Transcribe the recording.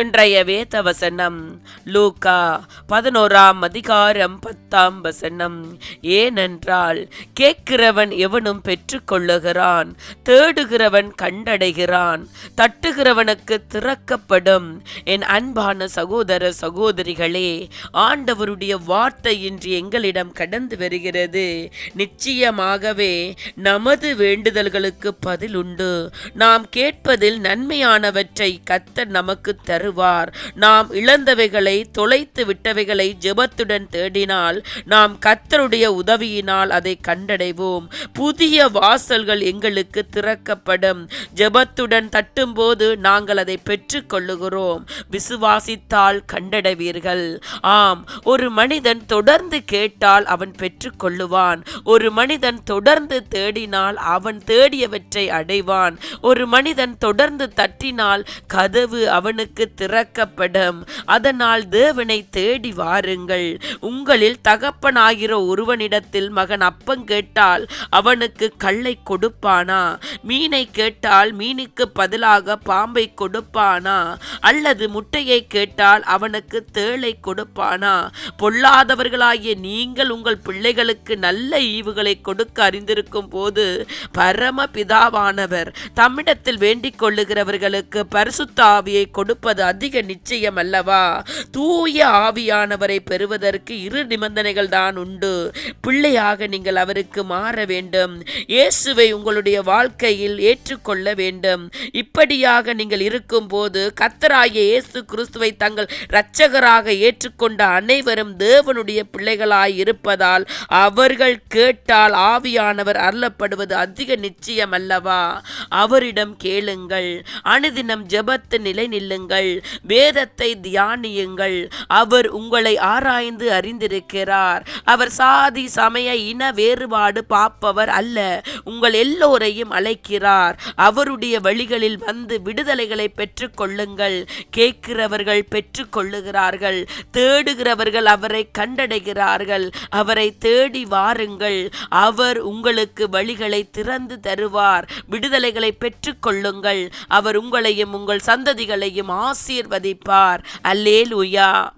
இன்றைய வேத வசனம் லூக்கா 11:10. ஏனென்றால் கேட்கிறவன் எவனும் பெற்றுக்கொள்ளுகிறான், தேடுகிறவன் கண்டடைகிறான், தட்டுகிறவனுக்கு திறக்கப்படும். என் அன்பான சகோதர சகோதரிகளே, ஆண்டவருடைய வார்த்தை இன்று எங்களிடம் கடந்து வருகிறது. நிச்சயமாகவே நமது வேண்டுதல்களுக்கு பதில் உண்டு. நாம் கேட்பதில் நன்மையானவற்றை கர்த்தர் நமக்கு தருவார். நாம் இழந்தவைகளை, தொலைத்து விட்டவைகளை ஜெபத்துடன் தேடினால் நாம் கர்த்தருடைய உதவியினால் அதை கண்டடைவோம். புதிய வாசல்கள் எங்களுக்கு திறக்கப்படும். ஜெபத்துடன் தட்டும்போது நாங்கள் அதை பெற்றுக் கொள்ளுகிறோம். விசுவாசித்தால் கண்டடைவீர்கள். ஆம், ஒரு மனிதன் தொடர்ந்து கேட்டால் அவன் பெற்றுக் கொள்ளுவான். ஒரு மனிதன் தொடர்ந்து தேடினால் அவன் தேடியவற்றை அடைவான். ஒரு மனிதன் தொடர்ந்து தட்டினால் கதவு அவனுக்கு திறக்கப்படும். அதனால் தேவனை தேடி வாருங்கள். உங்களில் தகப்பனாகிற ஒருவனிடத்தில் மகன் அப்பம் கேட்டால் அவனுக்கு கல்லை கொடுப்பானா? மீனை கேட்டால் மீனுக்கு பதிலாக பாம்பை கொடுப்பானா? அல்லது முட்டையை கேட்டால் அவனுக்கு தேளை கொடுப்பானா? பொல்லாதவர்களாகிய நீங்கள் உங்கள் பிள்ளைகளுக்கு நல்ல ஈவுகளை கொடுக்க அறிந்திருக்கும் போது பரம பிதாவானவர் தம்மிடத்தில் வேண்டிக் கொள்ளுகிறவர்களுக்கு பரிசுத்த ஆவியை கொடுப்பது அதிக நிச்சயம் அல்லவா? தூய ஆவியானவரை பெறுவதற்கு 2 நிபந்தனைகள் தான் உண்டு. பிள்ளையாக நீங்கள் அவருக்கு மாற வேண்டும். இயேசுவை உங்களுடைய வாழ்க்கையில் ஏற்றுக்கொள்ள வேண்டும். இப்படியாக நீங்கள் இருக்கும் போது கர்த்தராகிய இயேசு கிறிஸ்துவை தங்கள் இரட்சகராக ஏற்றுக்கொண்ட அனைவரும் தேவனுடைய பிள்ளைகளாய் இருப்பதால் அவர்கள் கேட்டால் ஆவியானவர் அருளப்படுவது அதிக நிச்சயம் அல்லவா? அவரிடம் கேளுங்கள். அனுதினம் ஜெபத்து நிலை நில்லுங்கள். வேதத்தை தியானியுங்கள். அவர் உங்களை ஆராய்ந்து அறிந்திருக்கிறார். அவர் சாதி, சமய, இன வேறுபாடு பார்ப்பவர் அல்ல. உங்கள் எல்லோரையும் அழைக்கிறார். அவருடைய வழிகளில் வந்து விடுதலைகளை பெற்றுக் கொள்ளுங்கள். கேட்கிறவர்கள் பெற்றுக் கொள்ளுகிறார்கள். தேடுகிறவர்கள் அவரை கண்டடைகிறார்கள். அவரை தேடி வாருங்கள். அவர் உங்களுக்கு வழிகளை திறந்து தருவார். விடுதலைகளை பெற்றுக் கொள்ளுங்கள். அவர் உங்களையும் உங்கள் சந்ததிகளையும் ஆசீர்வதிப்பார். அல்லேலூயா.